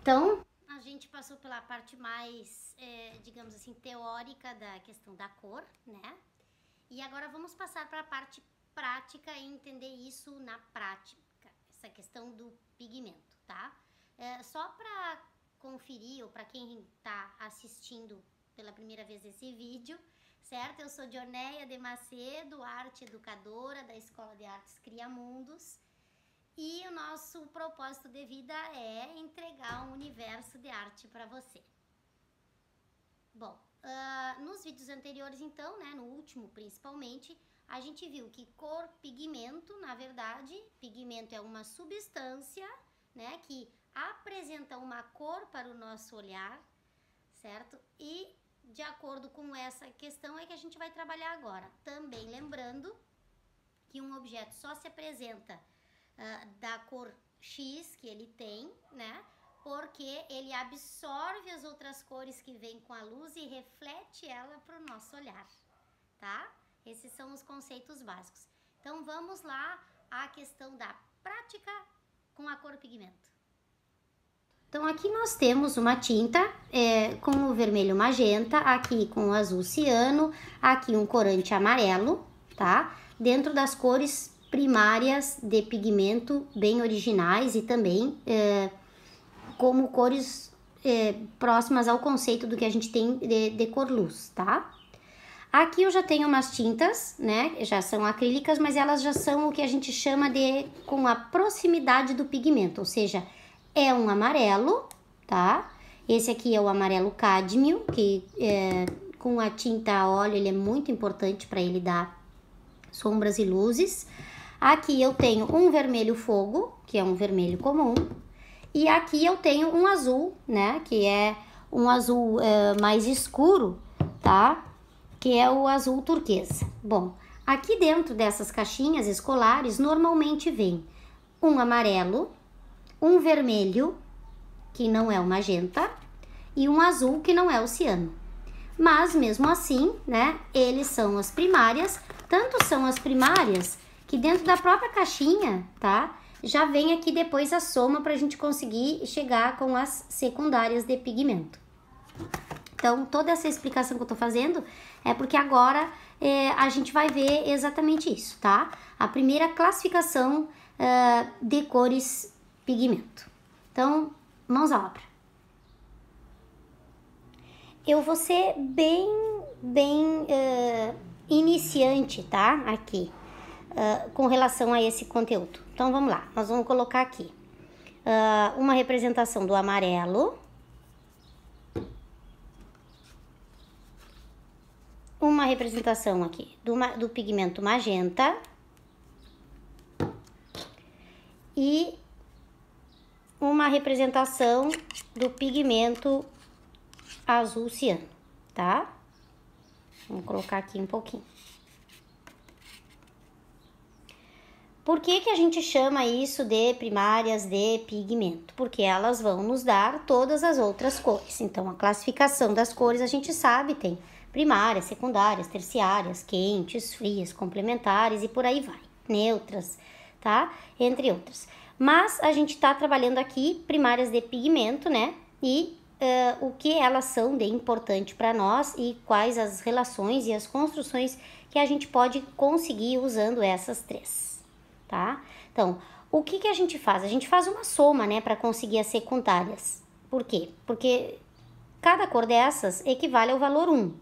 Então, a gente passou pela parte mais, digamos assim, teórica da questão da cor, né? E agora vamos passar para a parte prática e entender isso na prática, essa questão do pigmento, tá? Só para conferir, ou para quem está assistindo pela primeira vez esse vídeo, certo? Eu sou Dioneia de Macedo, arte educadora da Escola de Artes Criamundos, e o nosso propósito de vida é entregar um universo de arte para você. Bom, nos vídeos anteriores então, né, no último principalmente, a gente viu que cor, pigmento, na verdade, pigmento é uma substância, né, que apresenta uma cor para o nosso olhar, certo? E de acordo com essa questão é que a gente vai trabalhar agora. Também lembrando que um objeto só se apresenta da cor X que ele tem, né? Porque ele absorve as outras cores que vêm com a luz e reflete ela para o nosso olhar, tá? Esses são os conceitos básicos. Então vamos lá à questão da prática com a cor pigmento. Então aqui nós temos uma tinta com o vermelho magenta, aqui com o azul ciano, aqui um corante amarelo, tá? Dentro das cores primárias de pigmento bem originais e também como cores próximas ao conceito do que a gente tem de cor luz, tá? Aqui eu já tenho umas tintas, né? Já são acrílicas, mas elas já são o que a gente chama de com a proximidade do pigmento, ou seja, é um amarelo, tá? Esse aqui é o amarelo cádmio, que com a tinta a óleo ele é muito importante para ele dar sombras e luzes. Aqui eu tenho um vermelho fogo, que é um vermelho comum, e aqui eu tenho um azul, né, que é um azul mais escuro, tá, que é o azul turquesa. Bom, aqui dentro dessas caixinhas escolares normalmente vem um amarelo, um vermelho, que não é o magenta, e um azul, que não é o ciano. Mas mesmo assim, né, eles são as primárias, tanto são as primárias que dentro da própria caixinha, tá? Já vem aqui depois a soma para a gente conseguir chegar com as secundárias de pigmento. Então, toda essa explicação que eu tô fazendo é porque agora a gente vai ver exatamente isso, tá? A primeira classificação de cores pigmento. Então, mãos à obra. Eu vou ser bem iniciante, tá? Aqui. Com relação a esse conteúdo. Então vamos lá, nós vamos colocar aqui uma representação do amarelo, uma representação aqui do pigmento magenta e uma representação do pigmento azul ciano, tá? Vamos colocar aqui um pouquinho. Por que que a gente chama isso de primárias de pigmento? Porque elas vão nos dar todas as outras cores. Então, a classificação das cores a gente sabe, tem primárias, secundárias, terciárias, quentes, frias, complementares e por aí vai. Neutras, tá? Entre outras. Mas a gente tá trabalhando aqui primárias de pigmento, né? E o que elas são de importante para nós e quais as relações e as construções que a gente pode conseguir usando essas três. Tá? Então, o que que a gente faz? A gente faz uma soma, né, para conseguir as secundárias. Por quê? Porque cada cor dessas equivale ao valor 1,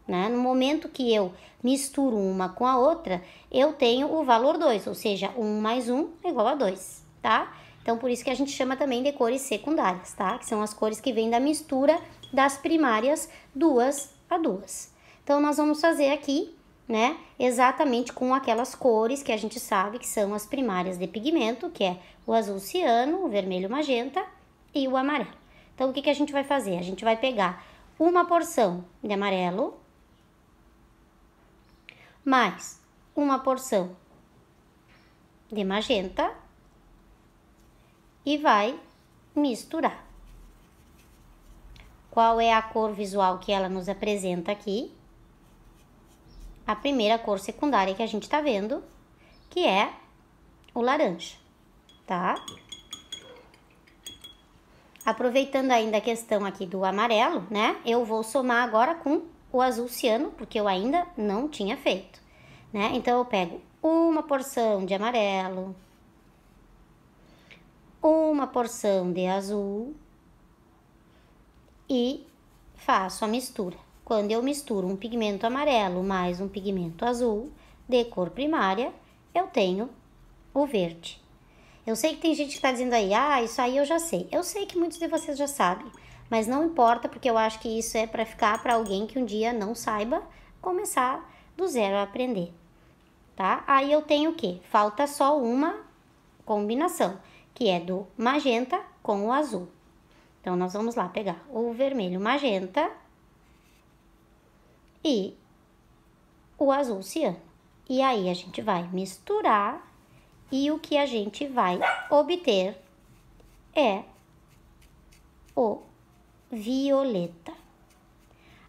né? No momento que eu misturo uma com a outra, eu tenho o valor 2, ou seja, 1 mais 1 é igual a 2, tá? Então, por isso que a gente chama também de cores secundárias, tá? Que são as cores que vêm da mistura das primárias 2 a 2. Então, nós vamos fazer aqui, né, exatamente com aquelas cores que a gente sabe que são as primárias de pigmento, que é o azul ciano, o vermelho magenta e o amarelo. Então, o que que a gente vai fazer? A gente vai pegar uma porção de amarelo, mais uma porção de magenta e vai misturar. Qual é a cor visual que ela nos apresenta aqui? A primeira cor secundária que a gente tá vendo, que é o laranja, tá? aproveitando ainda a questão aqui do amarelo, né? Eu vou somar agora com o azul ciano, porque eu ainda não tinha feito, né? Então, eu pego uma porção de amarelo, uma porção de azul e faço a mistura. Quando eu misturo um pigmento amarelo mais um pigmento azul de cor primária, eu tenho o verde. Eu sei que tem gente que está dizendo aí, isso aí eu já sei. Eu sei que muitos de vocês já sabem, mas não importa, porque eu acho que isso é para ficar para alguém que um dia não saiba começar do zero a aprender, tá? Aí eu tenho o quê? Falta só uma combinação, que é do magenta com o azul. Então, nós vamos lá pegar o vermelho magenta e o azul ciano. E aí, a gente vai misturar e o que a gente vai obter é o violeta.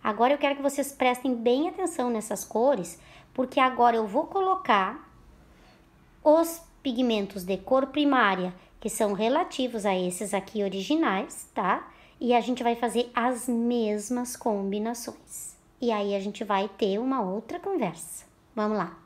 Agora, eu quero que vocês prestem bem atenção nessas cores, porque agora eu vou colocar os pigmentos de cor primária, que são relativos a esses aqui originais, tá? E a gente vai fazer as mesmas combinações. E aí, a gente vai ter uma outra conversa. Vamos lá.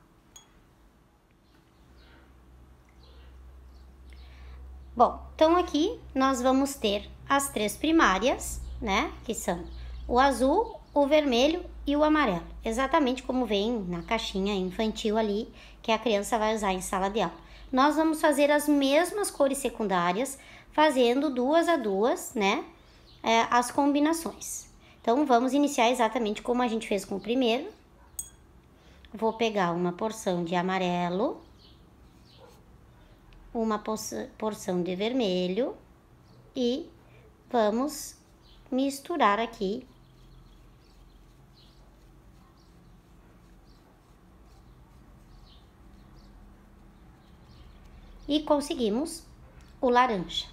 Bom, então aqui nós vamos ter as três primárias, né? Que são o azul, o vermelho e o amarelo. Exatamente como vem na caixinha infantil ali, que a criança vai usar em sala de aula. Nós vamos fazer as mesmas cores secundárias, fazendo 2 a 2, né? As combinações. Então, vamos iniciar exatamente como a gente fez com o primeiro. Vou pegar uma porção de amarelo, uma porção de vermelho e vamos misturar aqui e conseguimos o laranja.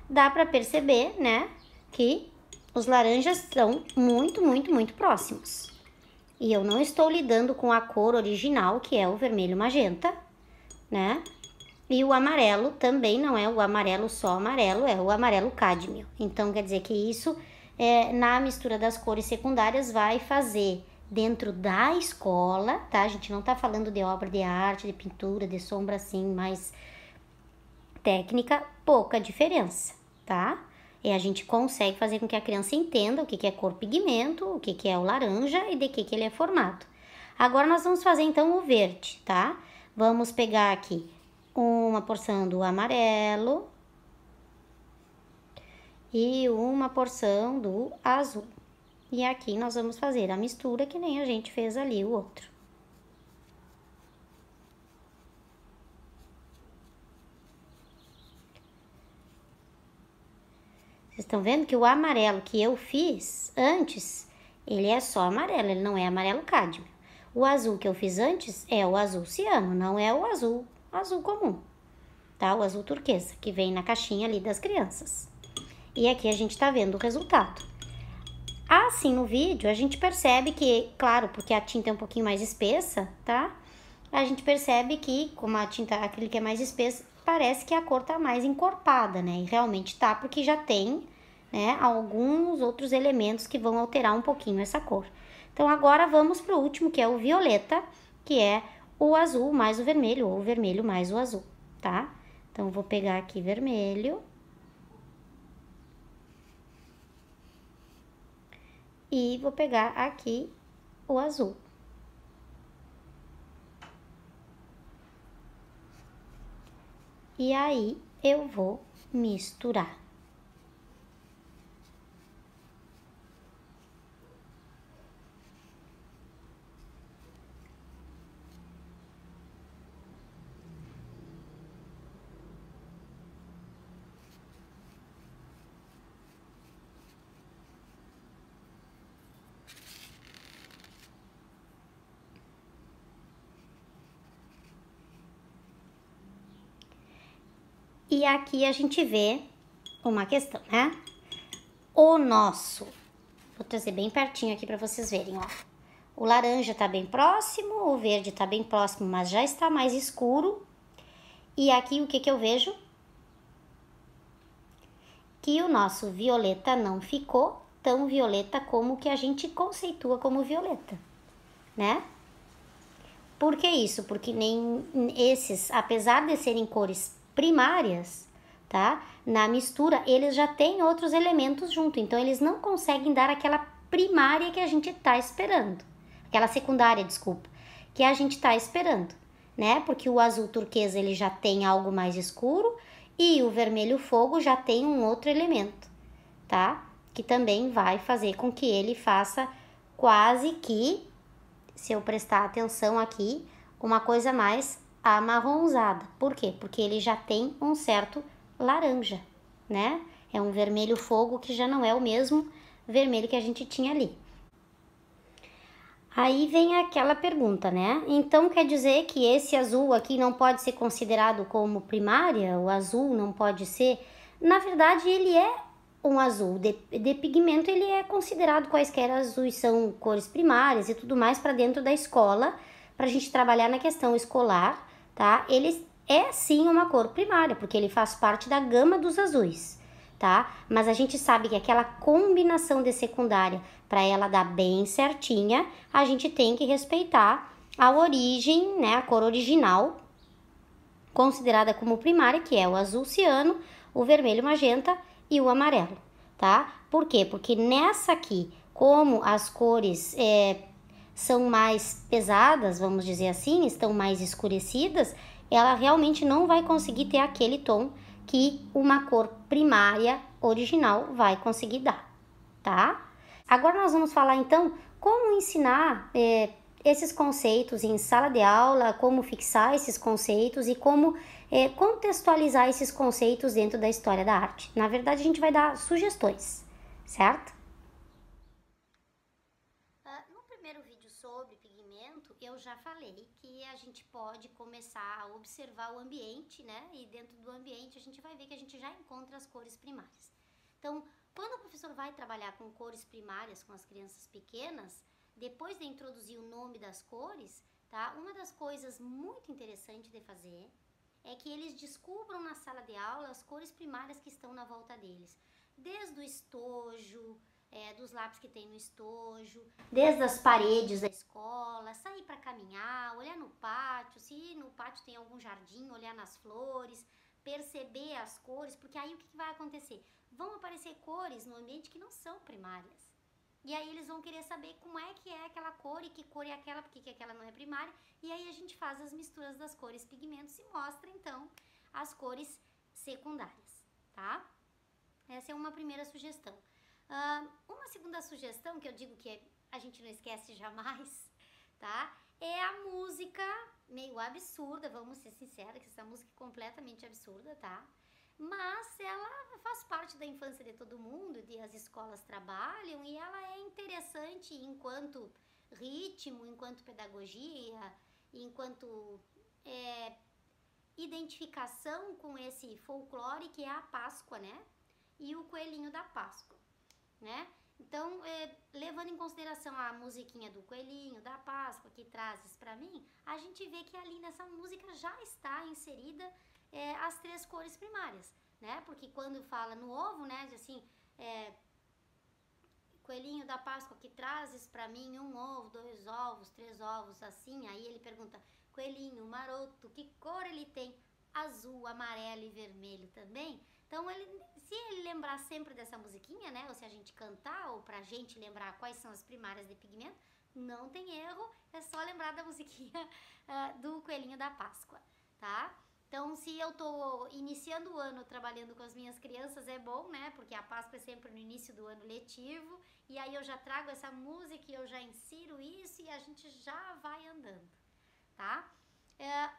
Dá para perceber, né, que os laranjas são muito próximos. E eu não estou lidando com a cor original, que é o vermelho magenta, né? E o amarelo também não é o amarelo só amarelo, é o amarelo cádmio. Então, quer dizer que isso, na mistura das cores secundárias, vai fazer dentro da escola, tá? A gente não tá falando de obra de arte, de pintura, de sombra, assim, mais técnica, pouca diferença, tá? E a gente consegue fazer com que a criança entenda o que é cor pigmento, o que é o laranja e de que ele é formado. Agora, nós vamos fazer, então, o verde, tá? Vamos pegar aqui uma porção do amarelo e uma porção do azul. E aqui nós vamos fazer a mistura que nem a gente fez ali o outro. Vocês estão vendo que o amarelo que eu fiz antes, ele é só amarelo, ele não é amarelo cádmio. O azul que eu fiz antes é o azul ciano, não é o azul comum, tá? O azul turquesa, que vem na caixinha ali das crianças. E aqui a gente tá vendo o resultado. Assim, no vídeo, a gente percebe que, claro, porque a tinta é um pouquinho mais espessa, tá? A gente percebe que, como a tinta acrílica é mais espessa, parece que a cor tá mais encorpada, né? E realmente tá, porque já tem, né, alguns outros elementos que vão alterar um pouquinho essa cor. Então, agora vamos pro último, que é o violeta, que é o azul mais o vermelho, ou o vermelho mais o azul, tá? Então, vou pegar aqui vermelho. E vou pegar aqui o azul. E aí, eu vou misturar. E aqui a gente vê uma questão, né? O nosso, vou trazer bem pertinho aqui para vocês verem, ó. O laranja tá bem próximo, o verde tá bem próximo, mas já está mais escuro. E aqui o que eu vejo? que o nosso violeta não ficou tão violeta como o que a gente conceitua como violeta, né? Por que isso? Porque nem esses, apesar de serem cores primárias, tá? Na mistura, eles já têm outros elementos junto, então eles não conseguem dar aquela primária que a gente tá esperando. Aquela secundária, desculpa, que a gente tá esperando, né? Porque o azul turquesa ele já tem algo mais escuro e o vermelho fogo já tem um outro elemento, tá? Que também vai fazer com que ele faça quase que, se eu prestar atenção aqui, uma coisa mais amarronzada. Por quê? Porque ele já tem um certo laranja, né? É um vermelho fogo que já não é o mesmo vermelho que a gente tinha ali. Aí vem aquela pergunta, né? Então quer dizer que esse azul aqui não pode ser considerado como primária? O azul não pode ser? Na verdade, ele é um azul de pigmento, ele é considerado quaisquer azuis são cores primárias e tudo mais para dentro da escola, para a gente trabalhar na questão escolar, tá? Ele é sim uma cor primária, porque ele faz parte da gama dos azuis, tá? Mas a gente sabe que aquela combinação de secundária, para ela dar bem certinha, a gente tem que respeitar a origem, né? A cor original, considerada como primária, que é o azul ciano, o vermelho magenta e o amarelo, tá? Por quê? Porque nessa aqui, como as cores são mais pesadas, vamos dizer assim, estão mais escurecidas, ela realmente não vai conseguir ter aquele tom que uma cor primária original vai conseguir dar, tá? Agora nós vamos falar então como ensinar esses conceitos em sala de aula, como fixar esses conceitos e como contextualizar esses conceitos dentro da história da arte. Na verdade, a gente vai dar sugestões, certo? No primeiro vídeo sobre pigmento, eu já falei que a gente pode começar a observar o ambiente, né? E dentro do ambiente a gente vai ver que a gente já encontra as cores primárias. Então, quando o professor vai trabalhar com cores primárias com as crianças pequenas, depois de introduzir o nome das cores, tá? Uma das coisas muito interessantes de fazer é que eles descubram na sala de aula as cores primárias que estão na volta deles. Desde o estojo, dos lápis que tem no estojo, desde as paredes da escola, sair para caminhar, olhar no pátio, se no pátio tem algum jardim, olhar nas flores, perceber as cores, porque aí o que vai acontecer? Vão aparecer cores no ambiente que não são primárias. E aí eles vão querer saber como é que é aquela cor e que cor é aquela, porque que aquela não é primária. E aí a gente faz as misturas das cores pigmentos e mostra então as cores secundárias, tá? Essa é uma primeira sugestão. Uma segunda sugestão que eu digo que a gente não esquece jamais, tá? É a música meio absurda, vamos ser sinceros, que essa música é completamente absurda, tá? Mas ela faz parte da infância de todo mundo, as escolas trabalham e ela é interessante enquanto ritmo, enquanto pedagogia, enquanto identificação com esse folclore que é a Páscoa, né? E o coelhinho da Páscoa, né? Então, levando em consideração a musiquinha do coelhinho, da Páscoa, que trazes para mim, a gente vê que ali nessa música já está inserida as três cores primárias, né? Porque quando fala no ovo, né, diz assim, coelhinho da Páscoa, que trazes para mim um ovo, dois ovos, três ovos, assim, aí ele pergunta, coelhinho maroto, que cor ele tem? Azul, amarelo e vermelho também. Então, se ele lembrar sempre dessa musiquinha, né, ou se a gente cantar, ou pra gente lembrar quais são as primárias de pigmento, não tem erro, é só lembrar da musiquinha do coelhinho da Páscoa, tá? Então, se eu tô iniciando o ano trabalhando com as minhas crianças, é bom, né, porque a Páscoa é sempre no início do ano letivo, e aí eu já trago essa música e eu já insiro isso e a gente já vai andando, tá?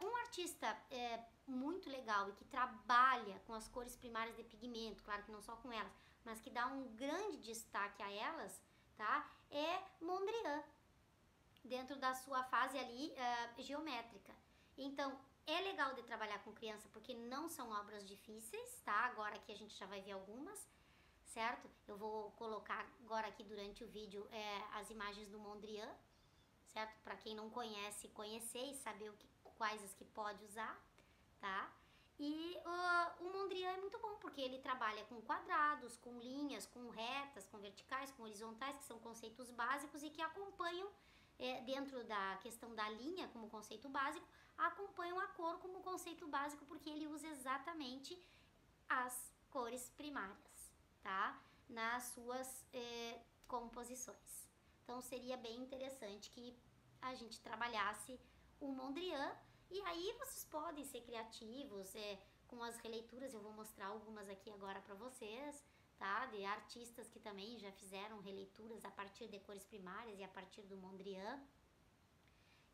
Um artista muito legal e que trabalha com as cores primárias de pigmento, claro que não só com elas, mas que dá um grande destaque a elas, tá? É Mondrian, dentro da sua fase ali geométrica. Então, é legal de trabalhar com criança porque não são obras difíceis, tá? Agora aqui a gente já vai ver algumas, certo? Eu vou colocar agora aqui durante o vídeo as imagens do Mondrian, certo? Para quem não conhece, conhecer e saber quais as que pode usar, tá? E o Mondrian é muito bom, porque ele trabalha com quadrados, com linhas, com retas, com verticais, com horizontais, que são conceitos básicos e que acompanham, dentro da questão da linha como conceito básico, acompanham a cor como conceito básico, porque ele usa exatamente as cores primárias, tá? Nas suas composições. Então seria bem interessante que a gente trabalhasse o Mondrian. E aí vocês podem ser criativos com as releituras. Eu vou mostrar algumas aqui agora para vocês, tá? De artistas que também já fizeram releituras a partir de cores primárias e a partir do Mondrian.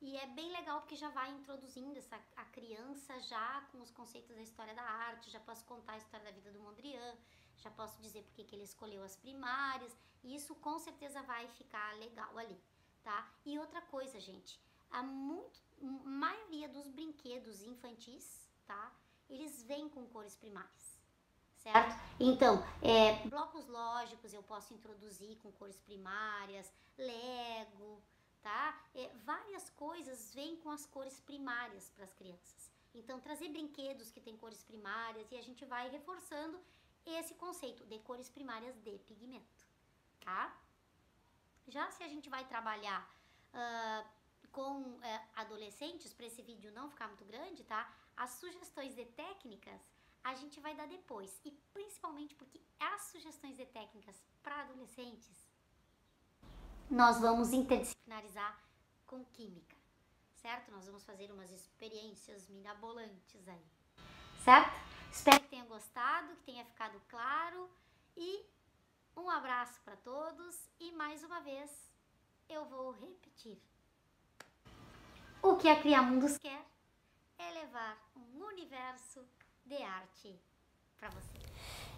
E é bem legal porque já vai introduzindo a criança já com os conceitos da história da arte. Já posso contar a história da vida do Mondrian, já posso dizer porque que ele escolheu as primárias. E isso com certeza vai ficar legal ali, tá? E outra coisa, gente, a maioria dos brinquedos infantis, tá? Eles vêm com cores primárias, certo? Então, blocos lógicos eu posso introduzir com cores primárias, Lego, tá? Várias coisas vêm com as cores primárias para as crianças. Então, trazer brinquedos que têm cores primárias e a gente vai reforçando esse conceito de cores primárias de pigmento, tá? Já se a gente vai trabalhar com adolescentes, para esse vídeo não ficar muito grande, tá? As sugestões de técnicas a gente vai dar depois, e principalmente porque as sugestões de técnicas para adolescentes nós vamos interdisciplinarizar com química, certo? Nós vamos fazer umas experiências mirabolantes aí, certo? Espero que tenham gostado, que tenha ficado claro, e um abraço para todos, e mais uma vez eu vou repetir. O que a Criamundos quer é levar um universo de arte para você.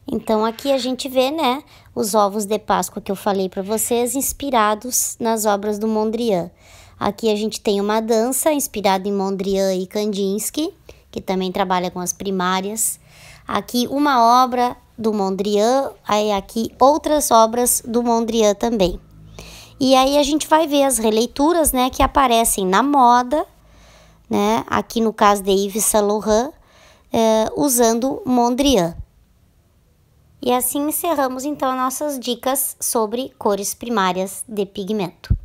Então aqui a gente vê, né, os ovos de Páscoa que eu falei para vocês, inspirados nas obras do Mondrian. Aqui a gente tem uma dança inspirada em Mondrian e Kandinsky, que também trabalha com as primárias. Aqui uma obra do Mondrian, aí aqui outras obras do Mondrian também. E aí a gente vai ver as releituras, né, que aparecem na moda, né, aqui no caso de Yves Saint Laurent, usando Mondrian. E assim encerramos então nossas dicas sobre cores primárias de pigmento.